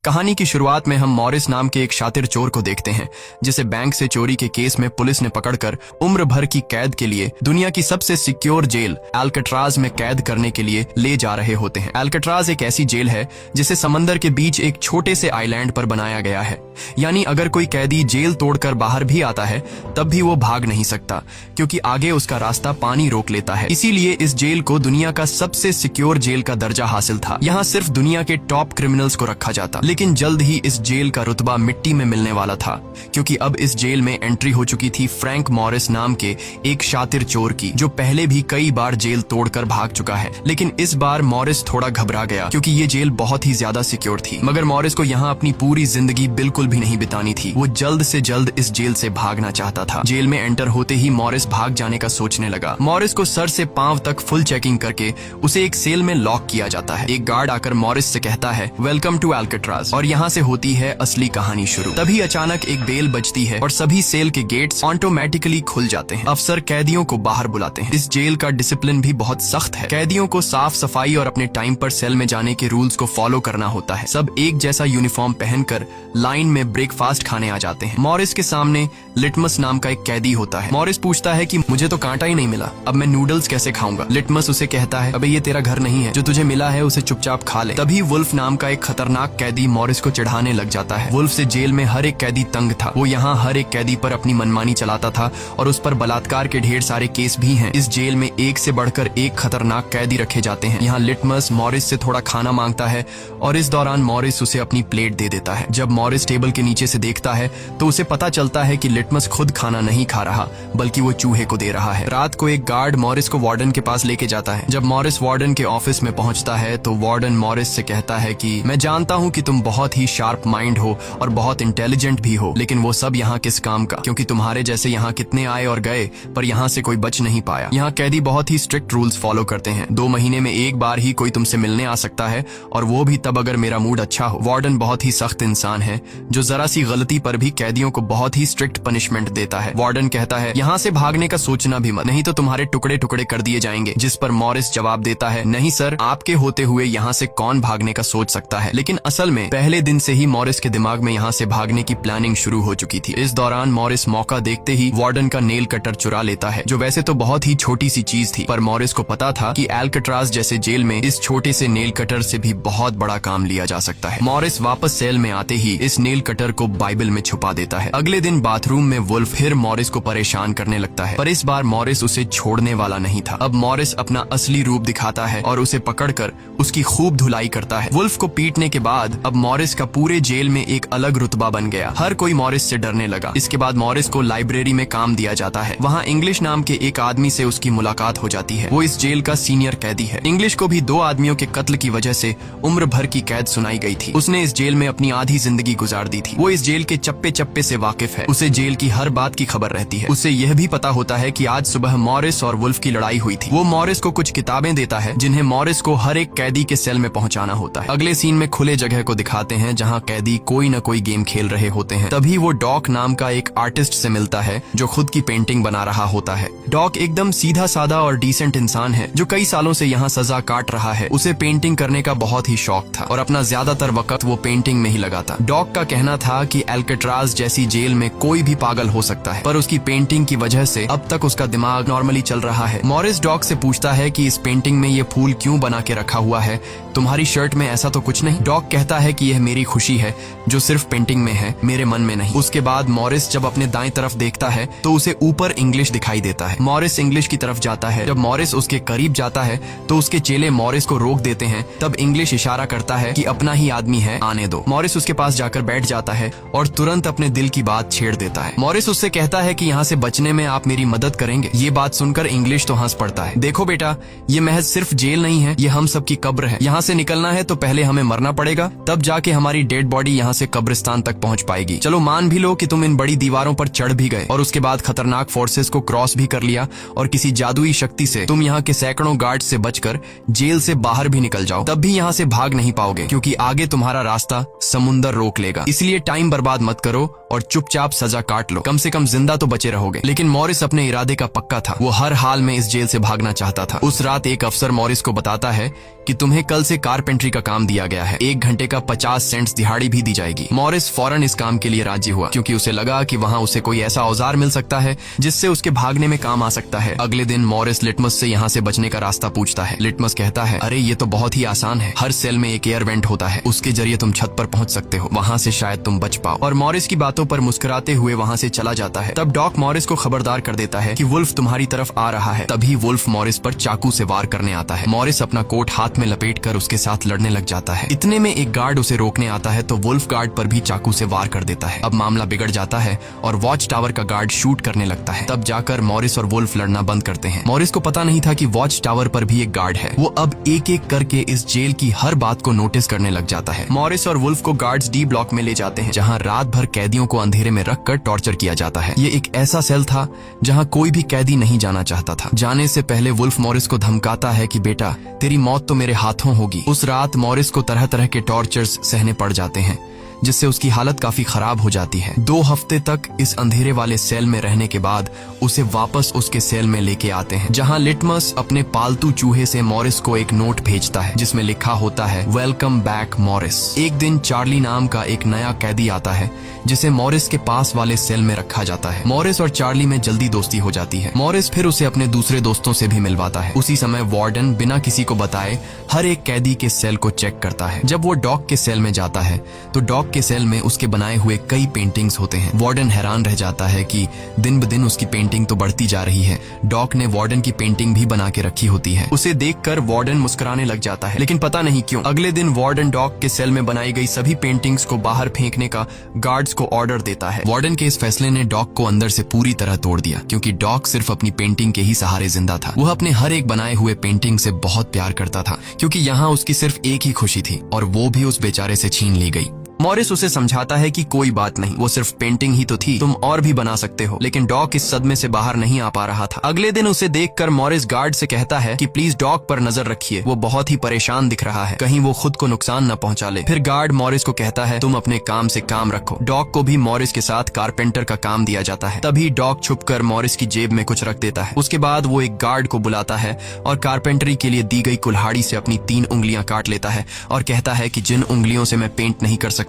कहानी की शुरुआत में हम मॉरिस नाम के एक शातिर चोर को देखते हैं जिसे बैंक से चोरी के केस में पुलिस ने पकड़कर उम्र भर की कैद के लिए दुनिया की सबसे सिक्योर जेल अल्काट्राज में कैद करने के लिए ले जा रहे होते हैं। अल्काट्राज एक ऐसी जेल है जिसे समंदर के बीच एक छोटे से आइलैंड पर बनाया गया है, यानी अगर कोई कैदी जेल तोड़कर बाहर भी आता है तब भी वो भाग नहीं सकता क्योंकि आगे उसका रास्ता पानी रोक लेता है। इसीलिए इस जेल को दुनिया का सबसे सिक्योर जेल का दर्जा हासिल था। यहाँ सिर्फ दुनिया के टॉप क्रिमिनल्स को रखा जाता, लेकिन जल्द ही इस जेल का रुतबा मिट्टी में मिलने वाला था क्योंकि अब इस जेल में एंट्री हो चुकी थी फ्रैंक मॉरिस नाम के एक शातिर चोर की, जो पहले भी कई बार जेल तोड़कर भाग चुका है। लेकिन इस बार मॉरिस थोड़ा घबरा गया क्योंकि ये जेल बहुत ही ज्यादा सिक्योर थी। मगर मॉरिस को यहाँ अपनी पूरी जिंदगी बिल्कुल भी नहीं बितानी थी। वो जल्द से जल्द इस जेल से भागना चाहता था। जेल में एंटर होते ही मॉरिस भाग जाने का सोचने लगा। मॉरिस को सर से पांव तक फुल चेकिंग करके उसे एक सेल में लॉक किया जाता है। एक गार्ड आकर मॉरिस से कहता है, वेलकम टू अल्काट्राज, और यहाँ से होती है असली कहानी शुरू। तभी अचानक एक बेल बजती है और सभी सेल के गेट्स ऑटोमेटिकली खुल जाते हैं। अफसर कैदियों को बाहर बुलाते हैं। इस जेल का डिसिप्लिन भी बहुत सख्त है। कैदियों को साफ सफाई और अपने टाइम पर सेल में जाने के रूल्स को फॉलो करना होता है। सब एक जैसा यूनिफॉर्म पहनकर लाइन में ब्रेकफास्ट खाने आ जाते हैं। मॉरिस के सामने लिटमस नाम का एक कैदी होता है। मॉरिस पूछता है कि मुझे तो कांटा ही नहीं मिला, अब मैं नूडल्स कैसे खाऊंगा। लिटमस उसे कहता है, अबे ये तेरा घर नहीं है, जो तुझे मिला है उसे चुपचाप खा ले। तभी वुल्फ नाम का एक खतरनाक कैदी मॉरिस को चिढ़ाने लग जाता है। वुल्फ से जेल में हर एक कैदी तंग था। वो यहाँ हर एक कैदी पर अपनी मनमानी चलाता था और उस पर बलात्कार के ढेर सारे केस भी हैं। इस जेल में एक से बढ़कर एक खतरनाक कैदी रखे जाते हैं। यहाँ लिटमस मॉरिस से थोड़ा खाना मांगता है और इस दौरान मॉरिस उसे अपनी प्लेट दे देता है। जब मॉरिस टेबल के नीचे से देखता है तो उसे पता चलता है कि लिटमस खुद खाना नहीं खा रहा बल्कि वो चूहे को दे रहा है। रात को एक गार्ड मॉरिस को वार्डन के पास लेके जाता है। जब मॉरिस वार्डन के ऑफिस में पहुंचता है तो वार्डन मॉरिस से कहता है कि मैं जानता हूं कि तुम बहुत ही शार्प माइंड हो और बहुत इंटेलिजेंट भी हो, लेकिन वो सब यहाँ किस काम का, क्योंकि तुम्हारे जैसे यहाँ कितने आए और गए पर यहाँ से कोई बच नहीं पाया। यहाँ कैदी बहुत ही स्ट्रिक्ट रूल्स फॉलो करते हैं। 2 महीने में एक बार ही कोई तुमसे मिलने आ सकता है और वो भी तब अगर मेरा मूड अच्छा हो। वार्डन बहुत ही सख्त इंसान है जो जरा सी गलती पर भी कैदियों को बहुत ही स्ट्रिक्ट पनिशमेंट देता है। वार्डन कहता है, यहाँ से भागने का सोचना भी मत, नहीं तो तुम्हारे टुकड़े टुकड़े कर दिए जाएंगे। जिस पर मॉरिस जवाब देता है, नहीं सर, आपके होते हुए यहाँ से कौन भागने का सोच सकता है। लेकिन असल में पहले दिन से ही मॉरिस के दिमाग में यहाँ से भागने की प्लानिंग शुरू हो चुकी थी। इस दौरान मॉरिस मौका देखते ही वार्डन का नेल कटर चुरा लेता है, जो वैसे तो बहुत ही छोटी सी चीज थी, पर मॉरिस को पता था कि अल्काट्राज जैसे जेल में इस छोटे से नेल कटर से भी बहुत बड़ा काम लिया जा सकता है। मॉरिस वापस सेल में आते ही इस नेल कटर को बाइबल में छुपा देता है। अगले दिन बाथरूम में वुल्फ फिर मॉरिस को परेशान करने लगता है, पर इस बार मॉरिस उसे छोड़ने वाला नहीं था। अब मॉरिस अपना असली रूप दिखाता है और उसे पकड़कर उसकी खूब धुलाई करता है। वुल्फ को पीटने के बाद अब मॉरिस का पूरे जेल में एक अलग रुतबा बन गया। हर कोई मॉरिस से डरने लगा। इसके बाद मॉरिस को लाइब्रेरी में काम दिया जाता है। वहाँ इंग्लिश नाम के एक आदमी से उसकी मुलाकात हो जाती है। वो इस जेल का सीनियर कैदी है। इंग्लिश को भी 2 आदमियों के कत्ल की वजह से उम्र भर की कैद सुनाई गई थी। उसने इस जेल में अपनी आधी जिंदगी गुजार दी थी। वो इस जेल के चप्पे चप्पे से वाकिफ है। उसे जेल की हर बात की खबर रहती है। उसे यह भी पता होता है कि आज सुबह मॉरिस और वुल्फ की लड़ाई हुई थी। वो मॉरिस को कुछ किताबें देता है जिन्हें मॉरिस को हर एक कैदी के सेल में पहुंचाना होता है। अगले सीन में खुले जगह को दिखाते हैं जहाँ कैदी कोई न कोई गेम खेल रहे होते हैं। तभी वो डॉक नाम का एक आर्टिस्ट से मिलता है जो खुद की पेंटिंग बना रहा होता है। डॉक एकदम सीधा साधा और डिसेंट इंसान है जो कई सालों से यहाँ सजा काट रहा है। उसे पेंटिंग करने का बहुत ही शौक था और अपना ज्यादातर वक्त वो पेंटिंग में ही लगाता। डॉक का कहना था कि अल्काट्राज जैसी जेल में कोई भी पागल हो सकता है, पर उसकी पेंटिंग की वजह से अब तक उसका दिमाग नॉर्मली चल रहा है। मॉरिस डॉक से पूछता है कि इस पेंटिंग में ये फूल क्यों बना के रखा हुआ है, तुम्हारी शर्ट में ऐसा तो कुछ नहीं। डॉक कहता है कि यह मेरी खुशी है जो सिर्फ पेंटिंग में है, मेरे मन में नहीं। उसके बाद मॉरिस जब अपने दाएं तरफ देखता है तो उसे ऊपर इंग्लिश दिखाई देता है। मॉरिस इंग्लिश की तरफ जाता है। जब मॉरिस उसके करीब जाता है तो उसके चेले मॉरिस को रोक देते हैं। तब इंग्लिश इशारा करता है कि अपना ही आदमी है, आने दो। मॉरिस उसके पास जाकर बैठ जाता है और तुरंत अपने दिल की बात छेड़ देता है। मॉरिस उससे कहता है कि यहाँ से बचने में आप मेरी मदद करेंगे। ये बात सुनकर इंग्लिश तो हंस पड़ता है। देखो बेटा, ये महज सिर्फ जेल नहीं है, ये हम सबकी कब्र है। यहाँ से निकलना है तो पहले हमें मरना पड़ेगा, तब जाके हमारी डेड बॉडी यहाँ से कब्रिस्तान तक पहुँच पाएगी। चलो मान भी लो कि तुम इन बड़ी दीवारों पर चढ़ भी गए और उसके बाद खतरनाक फोर्सेस को क्रॉस भी कर लिया और किसी जादुई शक्ति से तुम यहाँ के सैकड़ों गार्ड से बचकर जेल से बाहर भी निकल जाओ, तब भी यहाँ से भाग नहीं पाओगे क्योंकि आगे तुम्हारा रास्ता समुंदर रोक लेगा। इसलिए टाइम बर्बाद मत करो और चुपचाप सजा काट लो, कम से कम जिंदा तो बचे रहोगे। लेकिन मॉरिस अपने इरादे का पक्का था। वो हर हाल में इस जेल से भागना चाहता था। उस रात एक अफसर मॉरिस को बताता है कि तुम्हें कल से कारपेंट्री का काम दिया गया है, 1 घंटे का 50 सेंट्स दिहाड़ी भी दी जाएगी। मॉरिस फौरन इस काम के लिए राजी हुआ क्योंकि उसे लगा कि वहाँ उसे कोई ऐसा औजार मिल सकता है जिससे उसके भागने में काम आ सकता है। अगले दिन मॉरिस लिटमस से यहाँ से बचने का रास्ता पूछता है। लिटमस कहता है, अरे ये तो बहुत ही आसान है, हर सेल में एक एयर वेंट होता है, उसके जरिए तुम छत पर पहुंच सकते हो, वहाँ से शायद तुम बच पाओ। और मॉरिस की बातों पर मुस्कुराते हुए वहाँ से चला जाता है। तब डॉक मॉरिस को खबरदार कर देता है कि वुल्फ तुम्हारी तरफ आ रहा है। तभी वुल्फ मॉरिस पर चाकू से वार करने आता है। मॉरिस अपना कोट हाथ में लपेट कर उसके साथ लड़ने लग जाता है। इतने में एक गार्ड उसे रोकने आता है तो वुल्फ गार्ड पर भी चाकू से वार कर देता है। अब मामला बिगड़ जाता है और वॉच टावर का गार्ड शूट करने लगता है। तब जाकर मॉरिस और वुल्फ लड़ना बंद करते हैं। मॉरिस को पता नहीं था कि वॉच टावर पर भी एक गार्ड है। वो अब एक एक करके इस जेल की हर बात को नोटिस करने लग जाता है। मॉरिस और वुल्फ को गार्ड्स डी ब्लॉक में ले जाते हैं, जहाँ रात भर कैदियों को अंधेरे में रखकर टॉर्चर किया जाता है। ये एक ऐसा सेल था जहाँ कोई भी कैदी नहीं जाना चाहता था। जाने से पहले वुल्फ मॉरिस को धमकाता है कि बेटा, तेरी मौत तो मेरे हाथों होगी। उस रात मॉरिस को तरह तरह के टॉर्चर्स सहने पड़ जाते हैं, जिससे उसकी हालत काफी खराब हो जाती है। 2 हफ्ते तक इस अंधेरे वाले सेल में रहने के बाद उसे वापस उसके सेल में लेके आते हैं, जहां लिटमस अपने पालतू चूहे से मॉरिस को एक नोट भेजता है जिसमें लिखा होता है, वेलकम बैक मॉरिस। एक दिन चार्ली नाम का एक नया कैदी आता है जिसे मॉरिस के पास वाले सेल में रखा जाता है। मॉरिस और चार्ली में जल्दी दोस्ती हो जाती है। मॉरिस फिर उसे अपने दूसरे दोस्तों से भी मिलवाता है। उसी समय वार्डन बिना किसी को बताए हर एक कैदी के सेल को चेक करता है। जब वो डॉग के सेल में जाता है तो डॉग के सेल में उसके बनाए हुए कई पेंटिंग्स होते हैं। वार्डन हैरान रह जाता है कि दिन ब दिन उसकी पेंटिंग तो बढ़ती जा रही है। डॉग ने वार्डन की पेंटिंग भी बना के रखी होती है। उसे देखकर वार्डन मुस्कुराने लग जाता है, लेकिन पता नहीं क्यों अगले दिन वार्डन डॉग के सेल में बनाई गई सभी पेंटिंग्स को बाहर फेंकने का गार्ड्स को ऑर्डर देता है। वार्डन के इस फैसले ने डॉग को अंदर से पूरी तरह तोड़ दिया, क्योंकि डॉग सिर्फ अपनी पेंटिंग के ही सहारे जिंदा था। वह अपने हर एक बनाए हुए पेंटिंग से बहुत प्यार करता था, क्योंकि यहाँ उसकी सिर्फ एक ही खुशी थी और वो भी उस बेचारे से छीन ली गई। मॉरिस उसे समझाता है कि कोई बात नहीं, वो सिर्फ पेंटिंग ही तो थी, तुम और भी बना सकते हो। लेकिन डॉग इस सदमे से बाहर नहीं आ पा रहा था। अगले दिन उसे देखकर मॉरिस गार्ड से कहता है कि प्लीज डॉग पर नजर रखिए, वो बहुत ही परेशान दिख रहा है, कहीं वो खुद को नुकसान न पहुंचा ले। फिर गार्ड मॉरिस को कहता है, तुम अपने काम से काम रखो। डॉग को भी मॉरिस के साथ कारपेंटर का काम दिया जाता है। तभी डॉग छुपकर मॉरिस की जेब में कुछ रख देता है। उसके बाद वो एक गार्ड को बुलाता है और कारपेंटरी के लिए दी गई कुल्हाड़ी से अपनी 3 उंगलियां काट लेता है और कहता है कि जिन उंगलियों से मैं पेंट नहीं कर सकता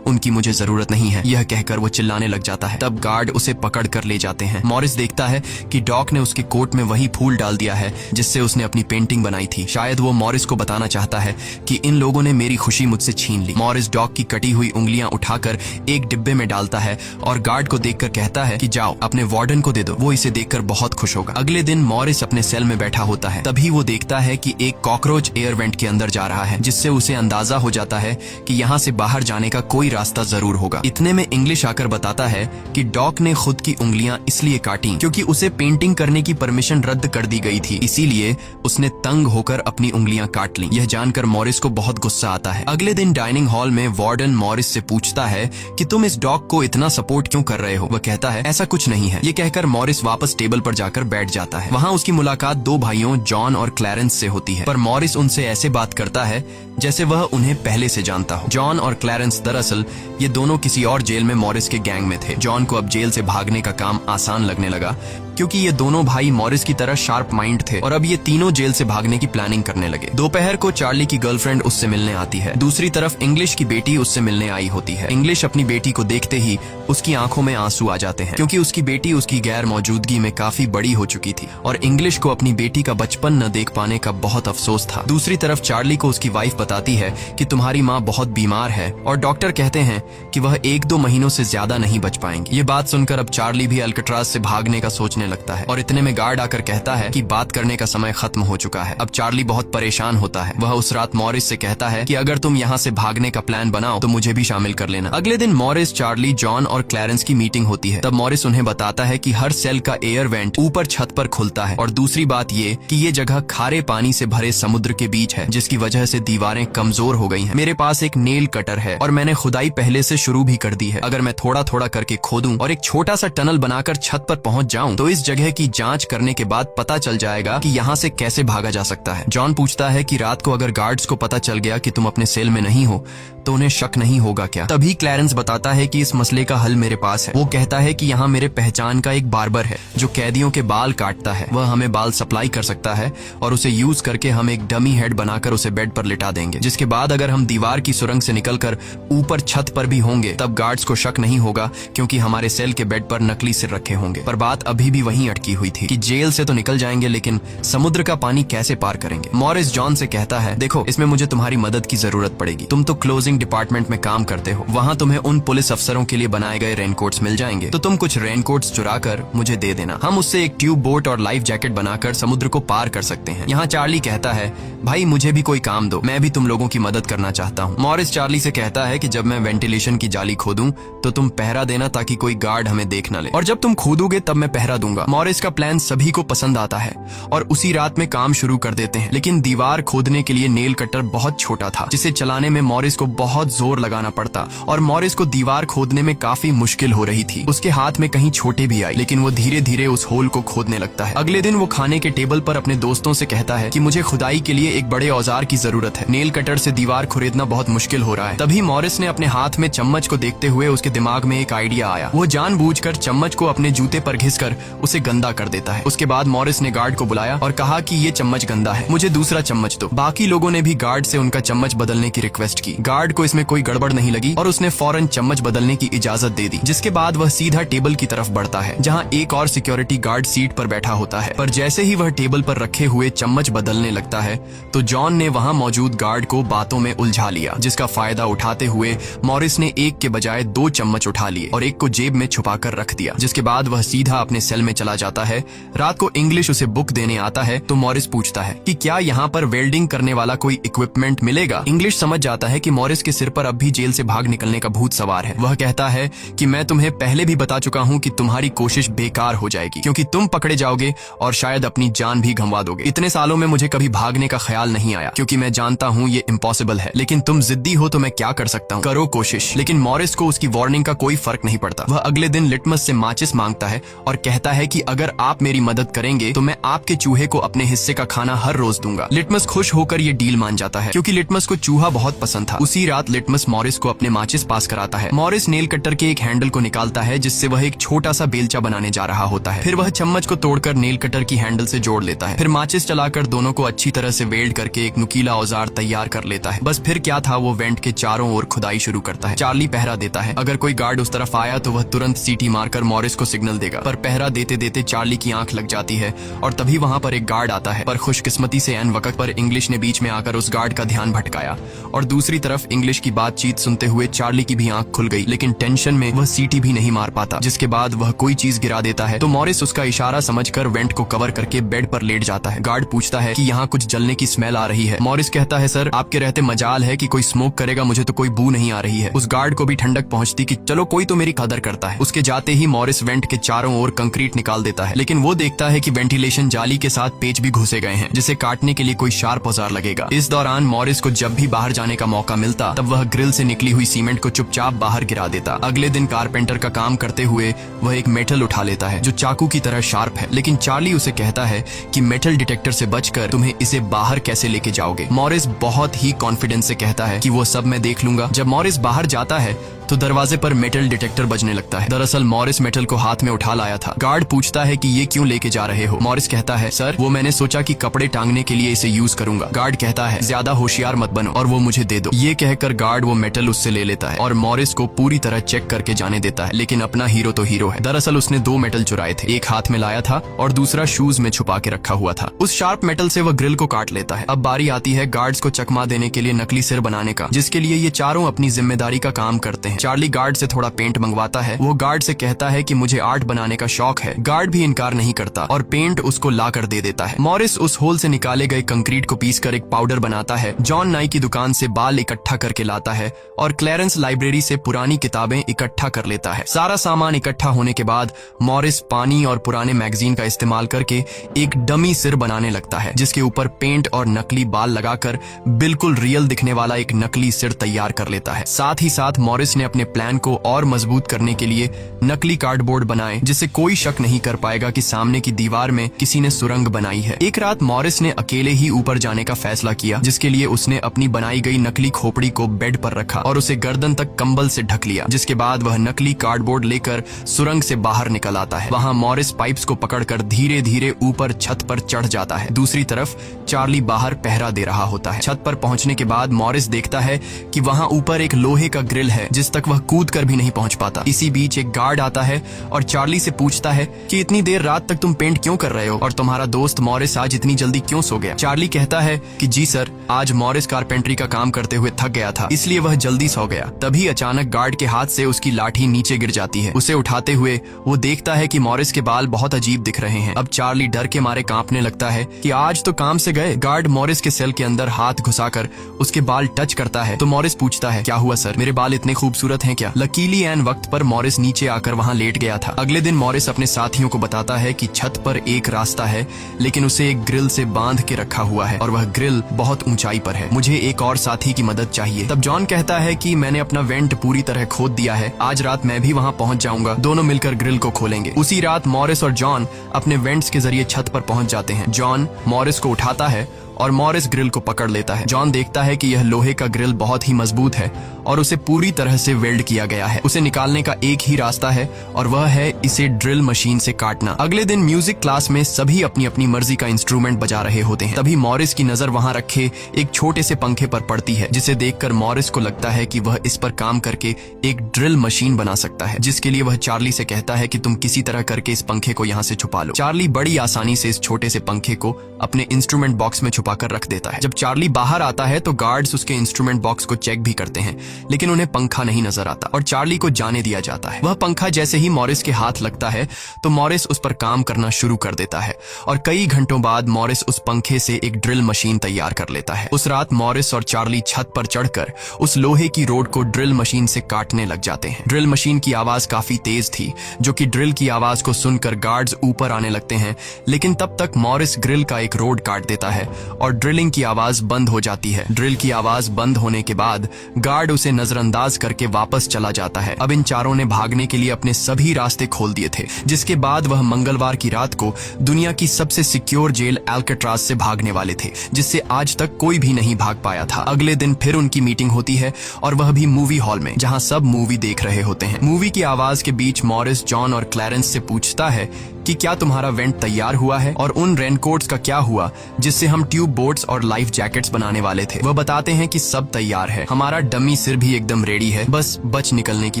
उनकी मुझे जरूरत नहीं है। यह कहकर वो चिल्लाने लग जाता है। तब गार्ड उसे पकड़ कर ले जाते हैं। मॉरिस देखता है कि डॉग ने उसके कोट में वही फूल डाल दिया है जिससे उसने अपनी पेंटिंग बनाई थी। शायद वो मॉरिस को बताना चाहता है कि इन लोगों ने मेरी खुशी मुझसे छीन ली। मॉरिस डॉग की कटी हुई उंगलियां उठाकर एक डिब्बे में डालता है और गार्ड को देखकर कहता है कि जाओ अपने वार्डन को दे दो, वो इसे देखकर बहुत खुश होगा। अगले दिन मॉरिस अपने सेल में बैठा होता है। तभी वो देखता है कि एक कॉकरोच एयर वेंट के अंदर जा रहा है, जिससे उसे अंदाजा हो जाता है कि यहाँ से बाहर जाने का कोई रास्ता जरूर होगा। इतने में इंग्लिश आकर बताता है कि डॉग ने खुद की उंगलियां इसलिए काटी क्योंकि उसे पेंटिंग करने की परमिशन रद्द कर दी गई थी, इसीलिए उसने तंग होकर अपनी उंगलियां काट ली। यह जानकर मॉरिस को बहुत गुस्सा आता है। अगले दिन डाइनिंग हॉल में वार्डन मॉरिस से पूछता है कि तुम इस डॉग को इतना सपोर्ट क्यों कर रहे हो। वह कहता है ऐसा कुछ नहीं है। ये कहकर मॉरिस वापस टेबल पर जाकर बैठ जाता है। वहाँ उसकी मुलाकात 2 भाइयों जॉन और क्लैरेंस से होती है, पर मॉरिस उनसे ऐसे बात करता है जैसे वह उन्हें पहले से जानता हो। जॉन और क्लैरेंस दरअसल ये दोनों किसी और जेल में मॉरिस के गैंग में थे। जॉन को अब जेल से भागने का काम आसान लगने लगा, क्योंकि ये दोनों भाई मॉरिस की तरह शार्प माइंड थे और अब ये तीनों जेल से भागने की प्लानिंग करने लगे। दोपहर को चार्ली की गर्लफ्रेंड उससे मिलने आती है। दूसरी तरफ इंग्लिश की बेटी उससे मिलने आई होती है। इंग्लिश अपनी बेटी को देखते ही उसकी आंखों में आंसू आ जाते हैं, क्योंकि उसकी बेटी उसकी गैर मौजूदगी में काफी बड़ी हो चुकी थी और इंग्लिश को अपनी बेटी का बचपन न देख पाने का बहुत अफसोस था। दूसरी तरफ चार्ली को उसकी वाइफ बताती है कि तुम्हारी माँ बहुत बीमार है और डॉक्टर कहते हैं कि वह 1-2 महीनों से ज्यादा नहीं बच पाएंगी। ये बात सुनकर अब चार्ली भी अल्काट्राज से भागने का सोचने लगता है और इतने में गार्ड आकर कहता है कि बात करने का समय खत्म हो चुका है। अब चार्ली बहुत परेशान होता है। वह उस रात मॉरिस से कहता है कि अगर तुम यहाँ से भागने का प्लान बनाओ तो मुझे भी शामिल कर लेना। अगले दिन मॉरिस, चार्ली, जॉन और क्लैरेंस की मीटिंग होती है। तब मॉरिस उन्हें बताता है कि हर सेल का एयर वेंट ऊपर छत पर खुलता है और दूसरी बात ये कि ये जगह खारे पानी से भरे समुद्र के बीच है, जिसकी वजह से दीवारें कमजोर हो गई हैं। मेरे पास एक नेल कटर है और मैंने खुदाई पहले से शुरू भी कर दी है। अगर मैं थोड़ा थोड़ा करके खोदूं और एक छोटा सा टनल बनाकर छत पर पहुंच जाऊं तो इस इस जगह की जांच करने के बाद पता चल जाएगा कि यहाँ से कैसे भागा जा सकता है। जॉन पूछता है कि रात को अगर गार्ड्स को पता चल गया कि तुम अपने सेल में नहीं हो तो उन्हें शक नहीं होगा क्या? तभी क्लैरेंस बताता है कि इस मसले का हल मेरे पास है। वो कहता है कि यहाँ मेरे पहचान का एक बार्बर है जो कैदियों के बाल काटता है। वह हमें बाल सप्लाई कर सकता है और उसे यूज करके हम एक डमी हेड बनाकर उसे बेड पर लिटा देंगे, जिसके बाद अगर हम दीवार की सुरंग से निकलकर ऊपर छत पर भी होंगे तब गार्ड्स को शक नहीं होगा, क्योंकि हमारे सेल के बेड पर नकली सिर रखे होंगे। पर बात अभी भी वहीं अटकी हुई थी कि जेल से तो निकल जाएंगे लेकिन समुद्र का पानी कैसे पार करेंगे। मॉरिस जॉन से कहता है, देखो इसमें मुझे तुम्हारी मदद की जरूरत पड़ेगी। तुम तो क्लोजिंग डिपार्टमेंट में काम करते हो, वहाँ तुम्हें उन पुलिस अफसरों के लिए बनाए गए रेनकोट्स मिल जाएंगे, तो तुम कुछ रेनकोट्स चुरा कर मुझे दे देना। हम उससे एक ट्यूब बोट और लाइफ जैकेट बनाकर समुद्र को पार कर सकते हैं। यहाँ चार्ली कहता है, भाई मुझे भी कोई काम दो, मैं भी तुम लोगों की मदद करना चाहता हूँ। मॉरिस चार्ली से कहता है कि जब मैं वेंटिलेशन की जाली खोदूं तो तुम पहरा देना ताकि कोई गार्ड हमें देख न ले, और जब तुम खोदोगे तब मैं पहरा दूंगा। मॉरिस का प्लान सभी को पसंद आता है और उसी रात में काम शुरू कर देते हैं, लेकिन दीवार खोदने के लिए नेल कटर बहुत छोटा था, जिसे चलाने में मॉरिस को बहुत जोर लगाना पड़ता और मॉरिस को दीवार खोदने में काफी मुश्किल हो रही थी। उसके हाथ में कहीं छोटे भी आई, लेकिन वो धीरे धीरे उस होल को खोदने लगता है। अगले दिन वो खाने के टेबल पर अपने दोस्तों से कहता है कि मुझे खुदाई के लिए एक बड़े औजार की जरूरत है, नेल कटर से दीवार खुरेदना बहुत मुश्किल हो रहा है। तभी मॉरिस ने अपने हाथ में चम्मच को देखते हुए उसके दिमाग में एक आइडिया आया। वो जानबूझकर चम्मच को अपने जूते पर घिसकर उसे गंदा कर देता है। उसके बाद मॉरिस ने गार्ड को बुलाया और कहा कि ये चम्मच गंदा है, मुझे दूसरा चम्मच दो। बाकी लोगों ने भी गार्ड से उनका चम्मच बदलने की रिक्वेस्ट की। गार्ड को इसमें कोई गड़बड़ नहीं लगी और उसने फौरन चम्मच बदलने की इजाजत दे दी, जिसके बाद वह सीधा टेबल की तरफ बढ़ता है जहां एक और सिक्योरिटी गार्ड सीट पर बैठा होता है। पर जैसे ही वह टेबल पर रखे हुए चम्मच बदलने लगता है तो जॉन ने वहां मौजूद गार्ड को बातों में उलझा लिया, जिसका फायदा उठाते हुए मॉरिस ने एक के बजाय 2 चम्मच उठा लिए और एक को जेब में छुपाकर रख दिया, जिसके बाद वह सीधा अपने सेल में चला जाता है। रात को इंग्लिश उसे बुक देने आता है तो मॉरिस पूछता है कि क्या यहाँ पर वेल्डिंग करने वाला कोई इक्विपमेंट मिलेगा। इंग्लिश समझ जाता है कि मॉरिस के सिर पर अब भी जेल से भाग निकलने का भूत सवार है। वह कहता है कि मैं तुम्हें पहले भी बता चुका हूँ कि तुम्हारी कोशिश बेकार हो जाएगी, क्योंकि तुम पकड़े जाओगे और शायद अपनी जान भी गंवा दोगे। इतने सालों में मुझे कभी भागने का ख्याल नहीं आया, क्योंकि मैं जानता हूँ ये इम्पॉसिबल है, लेकिन तुम जिद्दी हो तो मैं क्या कर सकता हूँ, करो कोशिश। लेकिन मॉरिस को उसकी वार्निंग का कोई फर्क नहीं पड़ता। वह अगले दिन लिटमस से माचिस मांगता है और कहता है कि अगर आप मेरी मदद करेंगे तो मैं आपके चूहे को अपने हिस्से का खाना हर रोज दूंगा। लिटमस खुश होकर ये डील मान जाता है, क्योंकि लिटमस को चूहा बहुत पसंद था। उसी रात लिटमस मॉरिस को अपने माचिस पास कराता है। मॉरिस नेल कटर के एक हैंडल को निकालता है जिससे वह एक छोटा सा बेलचा बनाने जा रहा होता है। फिर वह चम्मच को तोड़कर नेल कटर की हैंडल से जोड़ लेता है। फिर माचिस चलाकर दोनों को अच्छी तरह से वेल्ड करके एक नुकीला औजार तैयार कर लेता है। बस फिर क्या था, वो वेंट के चारों ओर खुदाई शुरू करता है। चार्ली पहरा देता है। अगर कोई गार्ड उस तरफ आया तो वह तुरंत सीटी मारकर मॉरिस को सिग्नल देगा, पर पहरा देते देते चार्ली की आंख लग जाती है और तभी वहां पर एक गार्ड आता है। पर खुशकिस्मती से ऐन वक्त पर इंग्लिश ने बीच में आकर उस गार्ड का ध्यान भटकाया और दूसरी तरफ इंग्लिश की बातचीत सुनते हुए चार्ली की भी आंख खुल गई, लेकिन टेंशन में वह सीटी भी नहीं मार पाता। जिसके बाद वह कोई चीज गिरा देता है तो मॉरिस उसका इशारा समझकर वेंट को कवर करके बेड पर लेट जाता है। गार्ड पूछता है कि यहाँ कुछ जलने की स्मेल आ रही है। मॉरिस कहता है, सर आपके रहते मजाल है कि कोई स्मोक करेगा, मुझे तो कोई बू नहीं आ रही है। उस गार्ड को भी ठंडक पहुंचती कि चलो कोई तो मेरी कदर करता है। उसके जाते ही मॉरिस वेंट के चारों ओर कंक्रीट निकाल देता है, लेकिन वो देखता है कि वेंटिलेशन जाली के साथ पेच भी घुसे गए हैं, जिसे काटने के लिए कोई शार्प औजार लगेगा। इस दौरान मॉरिस को जब भी बाहर जाने का मौका मिलता तब वह ग्रिल से निकली हुई सीमेंट को चुपचाप बाहर गिरा देता। अगले दिन कारपेंटर का काम करते हुए वह एक मेटल उठा लेता है जो चाकू की तरह शार्प है, लेकिन चार्ली उसे कहता है कि मेटल डिटेक्टर से बचकर तुम्हें इसे बाहर कैसे लेके जाओगे। मॉरिस बहुत ही कॉन्फिडेंस से कहता है कि वो सब मैं देख लूंगा। जब मॉरिस बाहर जाता है तो दरवाजे पर मेटल डिटेक्टर बजने लगता है। दरअसल मॉरिस मेटल को हाथ में उठा लाया था। गार्ड पूछता है कि ये क्यों लेके जा रहे हो। मॉरिस कहता है, सर वो मैंने सोचा कि कपड़े टांगने के लिए इसे यूज करूंगा। गार्ड कहता है, ज्यादा होशियार मत बनो और वो मुझे दे दो। ये कहकर गार्ड वो मेटल उससे ले लेता है और मॉरिस को पूरी तरह चेक करके जाने देता है, लेकिन अपना हीरो तो हीरो है। दरअसल उसने 2 मेटल चुराए थे, एक हाथ में लाया था और दूसरा शूज में छुपा के रखा हुआ था। उस शार्प मेटल से वह ग्रिल को काट लेता है। अब बारी आती है गार्ड्स को चकमा देने के लिए नकली सिर बनाने का, जिसके लिए ये चारों अपनी जिम्मेदारी का काम करते हैं। चार्ली गार्ड से थोड़ा पेंट मंगवाता है। वो गार्ड से कहता है कि मुझे आर्ट बनाने का शौक है। गार्ड भी इनकार नहीं करता और पेंट उसको ला कर दे देता है। मॉरिस उस होल से निकाले गए कंक्रीट को पीसकर एक पाउडर बनाता है। जॉन नाई की दुकान से बाल इकट्ठा करके लाता है और क्लैरेंस लाइब्रेरी से पुरानी किताबें इकट्ठा कर लेता है। सारा सामान इकट्ठा होने के बाद मॉरिस पानी और पुराने मैगजीन का इस्तेमाल करके एक डमी सिर बनाने लगता है, जिसके ऊपर पेंट और नकली बाल लगाकर बिल्कुल रियल दिखने वाला एक नकली सिर तैयार कर लेता है। साथ ही साथ मॉरिस ने अपने प्लान को और मजबूत करने के लिए नकली कार्डबोर्ड बनाए जिससे कोई शक नहीं कर पाएगा कि सामने की दीवार में किसी ने सुरंग बनाई है। एक रात मॉरिस ने अकेले ही ऊपर जाने का फैसला किया, जिसके लिए उसने अपनी बनाई गई नकली खोपड़ी को बेड पर रखा और उसे गर्दन तक कंबल से ढक लिया। जिसके बाद वह नकली कार्डबोर्ड लेकर सुरंग से बाहर निकल आता है। वहाँ मॉरिस पाइप्स को पकड़कर धीरे धीरे ऊपर छत पर चढ़ जाता है। दूसरी तरफ चार्ली बाहर पहरा दे रहा होता है। छत पर पहुंचने के बाद मॉरिस देखता है कि वहाँ ऊपर एक लोहे का ग्रिल है जिस तक वह कूद कर भी नहीं पहुंच पाता। इसी बीच एक गार्ड आता है और चार्ली से पूछता है कि इतनी देर रात तक तुम पेंट क्यों कर रहे हो और तुम्हारा दोस्त मॉरिस आज इतनी जल्दी क्यों सो गया। चार्ली कहता है कि जी सर, आज मॉरिस कारपेंट्री का काम करते हुए थक गया था, इसलिए वह जल्दी सो गया। तभी अचानक गार्ड के हाथ से उसकी लाठी नीचे गिर जाती है। उसे उठाते हुए वो देखता है कि मॉरिस के बाल बहुत अजीब दिख रहे हैं। अब चार्ली डर के मारे कांपने लगता है कि आज तो काम से गए। गार्ड मॉरिस के सेल के अंदर हाथ घुसाकर उसके बाल टच करता है तो मॉरिस पूछता है, क्या हुआ सर, मेरे बाल इतने खूबसूरत हैं क्या। लकीली एन वक्त पर मॉरिस नीचे आकर वहाँ लेट गया था। अगले दिन मॉरिस अपने साथियों को बताता है कि छत पर एक रास्ता है, लेकिन उसे एक ग्रिल से बांध के रखा हुआ है और वह ग्रिल बहुत ऊंचाई पर है। मुझे एक और साथी की मदद चाहिए। तब जॉन कहता है कि मैंने अपना वेंट पूरी तरह खोद दिया है, आज रात मैं भी वहाँ पहुँच जाऊंगा, दोनों मिलकर ग्रिल को खोलेंगे। उसी रात मॉरिस और जॉन अपने वेंट्स के जरिए छत पर पहुँच जाते हैं। जॉन मॉरिस को उठाता है और मॉरिस ग्रिल को पकड़ लेता है। जॉन देखता है कि यह लोहे का ग्रिल बहुत ही मजबूत है और उसे पूरी तरह से वेल्ड किया गया है। उसे निकालने का एक ही रास्ता है और वह है इसे ड्रिल मशीन से काटना। अगले दिन म्यूजिक क्लास में सभी अपनी अपनी मर्जी का इंस्ट्रूमेंट बजा रहे होते हैं। तभी मॉरिस की नजर वहां रखे एक छोटे से पंखे पर पड़ती है, जिसे देखकर मॉरिस को लगता है कि वह इस पर काम करके एक ड्रिल मशीन बना सकता है, जिसके लिए वह चार्ली से कहता है कि तुम किसी तरह करके इस पंखे को यहाँ से छुपा लो। चार्ली बड़ी आसानी से इस छोटे से पंखे को अपने इंस्ट्रूमेंट बॉक्स में छुपाकर रख देता है। जब चार्ली बाहर आता है तो गार्ड्स उसके इंस्ट्रूमेंट बॉक्स को चेक भी करते हैं, लेकिन उन्हें पंखा नहीं नजर आता और चार्ली को जाने दिया जाता है। वह पंखा जैसे ही मॉरिस के हाथ लगता है तो मॉरिस उस पर काम करना शुरू कर देता है और कई घंटों बाद मॉरिस उस पंखे से एक ड्रिल मशीन तैयार कर लेता है। उस रात मॉरिस और चार्ली छत पर चढ़कर उस लोहे की रोड को ड्रिल मशीन से काटने लग जाते हैं। ड्रिल मशीन की आवाज काफी तेज थी, जो कि ड्रिल की आवाज को सुनकर गार्ड्स ऊपर आने लगते हैं, लेकिन तब तक मॉरिस ग्रिल का एक रोड काट देता है और ड्रिलिंग की आवाज बंद हो जाती है। ड्रिल की आवाज बंद होने के बाद गार्ड उसे नजरअंदाज करके वापस चला जाता है। अब इन चारों ने भागने के लिए अपने सभी रास्ते खोल दिए थे, जिसके बाद वह मंगलवार की रात को दुनिया की सबसे सिक्योर जेल अल्काट्राज से भागने वाले थे, जिससे आज तक कोई भी नहीं भाग पाया था। अगले दिन फिर उनकी मीटिंग होती है और वह भी मूवी हॉल में, जहां सब मूवी देख रहे होते हैं। मूवी की आवाज के बीच मॉरिस जॉन और क्लैरेंस से पूछता है कि क्या तुम्हारा वेंट तैयार हुआ है और उन रेनकोट्स का क्या हुआ जिससे हम ट्यूब बोट्स और लाइफ जैकेट्स बनाने वाले थे। वह बताते हैं कि सब तैयार है, हमारा डमी सिर भी एकदम रेडी है, बस बच निकलने की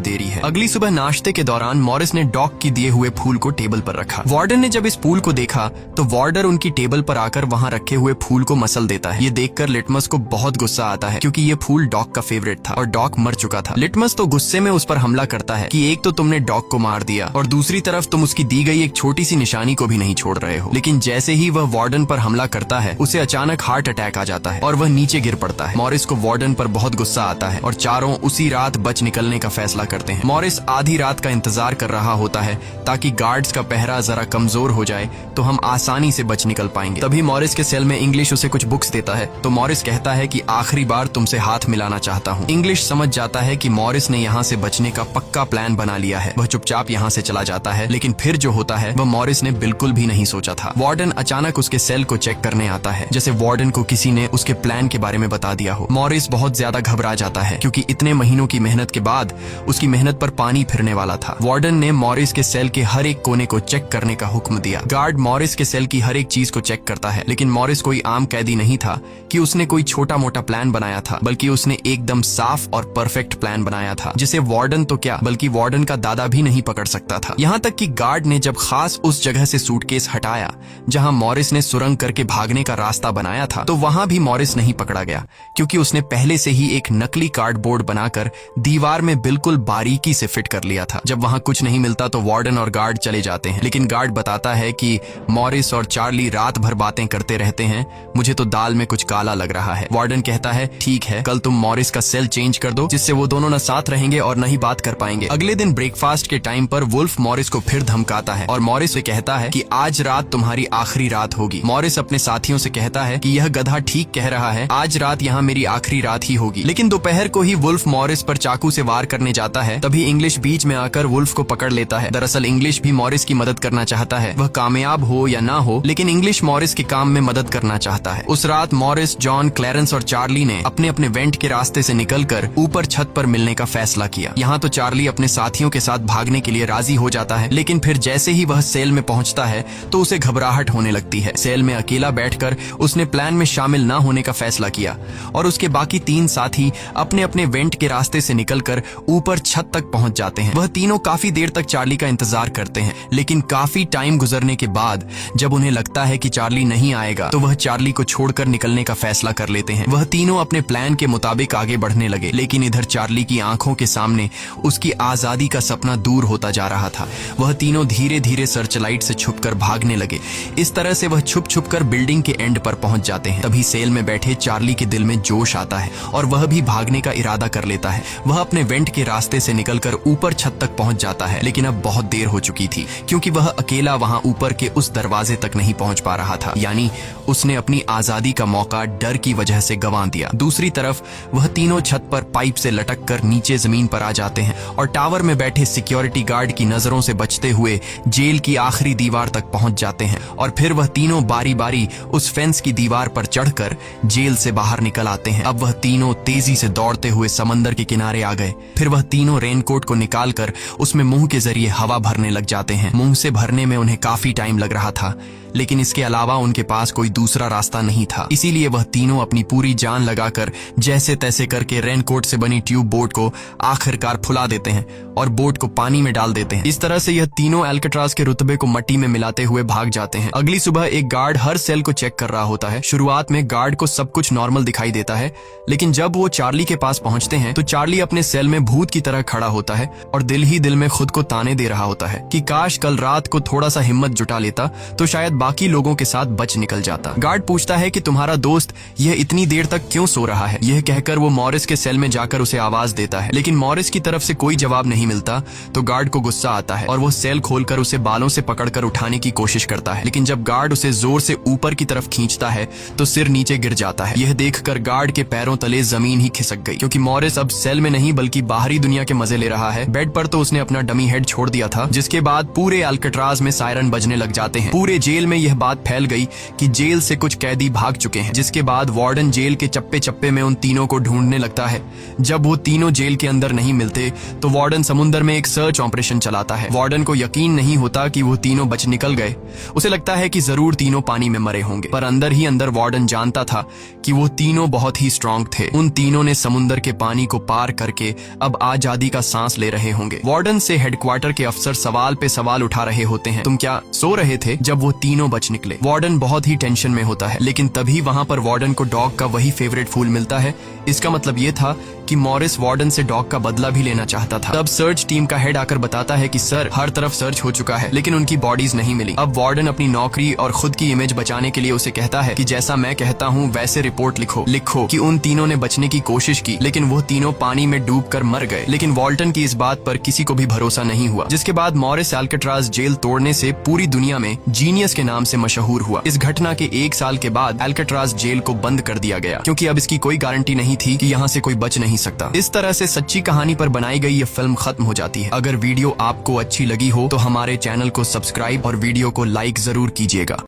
देरी है। अगली सुबह नाश्ते के दौरान मॉरिस ने डॉक की दिए हुए फूल को टेबल पर रखा। वार्डन ने जब इस फूल को देखा तो वार्डर उनकी टेबल पर आकर वहाँ रखे हुए फूल को मसल देता है। ये देखकर लिटमस को बहुत गुस्सा आता है, क्योंकि ये फूल डॉक का फेवरेट था और डॉक मर चुका था। लिटमस तो गुस्से में उस पर हमला करता है कि एक तो तुमने डॉक को मार दिया और दूसरी तरफ तुम उसकी दी गई एक छोटी सी निशानी को भी नहीं छोड़ रहे हो। लेकिन जैसे ही वह वार्डन पर हमला करता है, उसे अचानक हार्ट अटैक आ जाता है और वह नीचे गिर पड़ता है। मॉरिस को वार्डन पर बहुत गुस्सा आता है और चारों उसी रात बच निकलने का फैसला करते हैं। मॉरिस आधी रात का इंतजार कर रहा होता है ताकि गार्ड्स का पहरा जरा कमजोर हो जाए तो हम आसानी से बच निकल पाएंगे। तभी मॉरिस के सेल में इंग्लिश उसे कुछ बुक्स देता है तो मॉरिस कहता है कि आखिरी बार तुमसे हाथ मिलाना चाहता हूँ। इंग्लिश समझ जाता है कि मॉरिस ने यहाँ से बचने का पक्का प्लान बना लिया है। वह चुपचाप यहाँ से चला जाता है, लेकिन फिर जो होता है वह मॉरिस ने बिल्कुल भी नहीं सोचा था। वार्डन अचानक उसके सेल को चेक करने आता है, जैसे वार्डन को किसी ने उसके प्लान के बारे में बता दिया हो। मॉरिस बहुत ज्यादा घबरा जाता है, क्योंकि इतने महीनों की मेहनत के बाद उसकी मेहनत पर पानी फिरने वाला था। वार्डन ने मॉरिस के सेल के हर एक कोने को चेक करने का हुक्म दिया। गार्ड मॉरिस के सेल की हर एक चीज को चेक करता है, लेकिन मॉरिस कोई आम कैदी नहीं था कि उसने कोई छोटा मोटा प्लान बनाया था, बल्कि उसने एकदम साफ और परफेक्ट प्लान बनाया था, जिसे वार्डन तो क्या बल्कि वार्डन का दादा भी नहीं पकड़ सकता था। यहाँ तक कि गार्ड ने जब खास उस जगह से सूटकेस हटाया जहां मॉरिस ने सुरंग करके भागने का रास्ता बनाया था, तो वहां भी मॉरिस नहीं पकड़ा गया, क्योंकि उसने पहले से ही एक नकली कार्डबोर्ड बनाकर दीवार में बिल्कुल बारीकी से फिट कर लिया था। जब वहां कुछ नहीं मिलता तो वार्डन और गार्ड चले जाते हैं, लेकिन गार्ड बताता है कि मॉरिस और चार्ली रात भर बातें करते रहते हैं, मुझे तो दाल में कुछ काला लग रहा है। वार्डन कहता है ठीक है, कल तुम मॉरिस का सेल चेंज कर दो, जिससे वो दोनों न साथ रहेंगे और न ही बात कर पाएंगे। अगले दिन ब्रेकफास्ट के टाइम पर वुल्फ मॉरिस को फिर धमकाता है और मॉरिस से कहता है कि आज रात तुम्हारी आखिरी रात होगी। मॉरिस अपने साथियों से कहता है कि यह गधा ठीक कह रहा है, आज रात यहाँ मेरी आखिरी रात ही होगी। लेकिन दोपहर को ही वुल्फ मॉरिस पर चाकू से वार करने जाता है। तभी इंग्लिश बीच में आकर वुल्फ को पकड़ लेता है। दरअसल इंग्लिश भी मॉरिस की मदद करना चाहता है, वह कामयाब हो या ना हो, लेकिन इंग्लिश मॉरिस के काम में मदद करना चाहता है। उस रात मॉरिस, जॉन, क्लैरेंस और चार्ली ने अपने अपने वेंट के रास्ते से निकलकर ऊपर छत पर मिलने का फैसला किया। यहाँ तो चार्ली अपने साथियों के साथ भागने के लिए राजी हो जाता है, लेकिन फिर जैसे ही वह सेल में पहुंचता है तो उसे घबराहट होने लगती है। सेल में अकेला बैठकर उसने प्लान में शामिल न होने का फैसला किया और उसके बाकी 3 साथी अपने अपने वेंट के रास्ते से निकलकर ऊपर छत तक पहुंच जाते हैं। वह तीनों काफी देर तक चार्ली का इंतजार करते हैं, लेकिन काफी टाइम गुजरने के बाद जब उन्हें लगता है कि चार्ली नहीं आएगा तो वह चार्ली को छोड़कर निकलने का फैसला कर लेते हैं। वह तीनों अपने प्लान के मुताबिक आगे बढ़ने लगे, लेकिन इधर चार्ली की आंखों के सामने उसकी आजादी का सपना दूर होता जा रहा था। वह तीनों धीरे धीरे सर्चलाइट से छुपकर भागने लगे। इस तरह से वह छुप छुप कर बिल्डिंग के एंड पर पहुंच जाते हैं। तभी सेल में बैठे चार्ली के दिल में जोश आता है और वह भी भागने का इरादा कर लेता है। वह अपने वेंट के रास्ते से निकलकर ऊपर छत तक पहुंच जाता है, लेकिन अब बहुत देर हो चुकी थी क्योंकि वह अकेला वहां ऊपर के उस दरवाजे तक नहीं पहुंच पा रहा था। यानी उसने अपनी आजादी का मौका डर की वजह से गंवा दिया। दूसरी तरफ वह तीनों छत पर पाइप से लटक कर नीचे जमीन पर आ जाते हैं और टावर में बैठे सिक्योरिटी गार्ड की नजरों से बचते हुए जेल की आखिरी दीवार तक पहुंच जाते हैं। और फिर वह तीनों बारी बारी उस फेंस की दीवार पर चढ़कर जेल से बाहर निकल आते हैं। अब वह तीनों तेजी से दौड़ते हुए समंदर के किनारे आ गए। फिर वह तीनों रेनकोट को निकालकर उसमें मुंह के जरिए हवा भरने लग जाते हैं। मुंह से भरने में उन्हें काफी टाइम लग रहा था, लेकिन इसके अलावा उनके पास कोई दूसरा रास्ता नहीं था। इसीलिए वह तीनों अपनी पूरी जान लगाकर जैसे तैसे करके रेनकोट से बनी ट्यूब बोट को आखिरकार फुला देते हैं और बोट को पानी में डाल देते हैं। इस तरह से यह तीनों अल्काट्राज के रुतबे को मट्टी में मिलाते हुए भाग जाते हैं। अगली सुबह एक गार्ड हर सेल को चेक कर रहा होता है। शुरुआत में गार्ड को सब कुछ नॉर्मल दिखाई देता है, लेकिन जब वो चार्ली के पास पहुंचते हैं तो चार्ली अपने सेल में भूत की तरह खड़ा होता है और दिल ही दिल में खुद को ताने दे रहा होता है कि काश कल रात को थोड़ा सा हिम्मत जुटा लेता तो शायद बाकी लोगों के साथ बच निकल जाता। गार्ड पूछता है कि तुम्हारा दोस्त यह इतनी देर तक क्यों सो रहा है। यह कहकर वो मॉरिस के सेल में जाकर उसे आवाज देता है, लेकिन मॉरिस की तरफ से कोई जवाब नहीं मिलता तो गार्ड को गुस्सा आता है और वो सेल खोलकर उसे बालों से पकड़कर उठाने की कोशिश करता है। लेकिन जब गार्ड उसे जोर से ऊपर की तरफ खींचता है तो सिर नीचे गिर जाता है। यह देखकर गार्ड के पैरों तले जमीन ही खिसक गई, क्योंकि मॉरिस अब सेल में नहीं बल्कि बाहरी दुनिया के मजे ले रहा है। बेड पर तो उसने अपना डमी हेड छोड़ दिया था, जिसके बाद पूरे अल्काट्राज में सायरन बजने लग जाते हैं। पूरे जेल में यह बात फैल गई कि जेल से कुछ कैदी भाग चुके हैं, जिसके बाद वार्डन जेल के चप्पे चप्पे में उन तीनों को ढूंढने लगता है। जब वो तीनों जेल के अंदर नहीं मिलते तो वार्डन समुद्र में एक सर्च ऑपरेशन चलाता है। वार्डन को यकीन नहीं होता कि वो तीनों बच निकल गए। उसे लगता है कि जरूर तीनों पानी में मरे होंगे, पर अंदर ही अंदर वार्डन जानता था कि वो तीनों बहुत ही स्ट्रांग थे। उन तीनों ने समुद्र के पानी को पार करके अब आजादी का सांस ले रहे होंगे। वार्डन से हेडक्वार्टर के अफसर सवाल पे सवाल उठा रहे होते हैं, तुम क्या सो रहे थे जब वो तीनों बच निकले। वार्डन बहुत ही टेंशन में होता है, लेकिन तभी वहां पर वार्डन को डॉग का वही फेवरेट फूल मिलता है। इसका मतलब ये था कि मॉरिस वार्डन से डॉग का बदला भी लेना चाहता था। तब सर्च टीम का हेड आकर बताता है कि सर, हर तरफ सर्च हो चुका है, लेकिन उनकी बॉडीज नहीं मिली। अब वार्डन अपनी नौकरी और खुद की इमेज बचाने के लिए उसे कहता है कि जैसा मैं कहता हूँ वैसे रिपोर्ट लिखो कि उन तीनों ने बचने की कोशिश की, लेकिन वो तीनों पानी में डूबकर मर गए। लेकिन वॉल्टन की इस बात पर किसी को भी भरोसा नहीं हुआ, जिसके बाद मॉरिस अल्काट्राज जेल तोड़ने से पूरी दुनिया में जीनियस के नाम से मशहूर हुआ। इस घटना के 1 साल के बाद अल्काट्राज जेल को बंद कर दिया गया, क्योंकि अब इसकी कोई गारंटी नहीं थी कि यहाँ से कोई बच नहीं सकता। इस तरह से सच्ची कहानी पर बनाई गई ये फिल्म खत्म हो जाती है। अगर वीडियो आपको अच्छी लगी हो तो हमारे चैनल को सब्सक्राइब और वीडियो को लाइक जरूर कीजिएगा।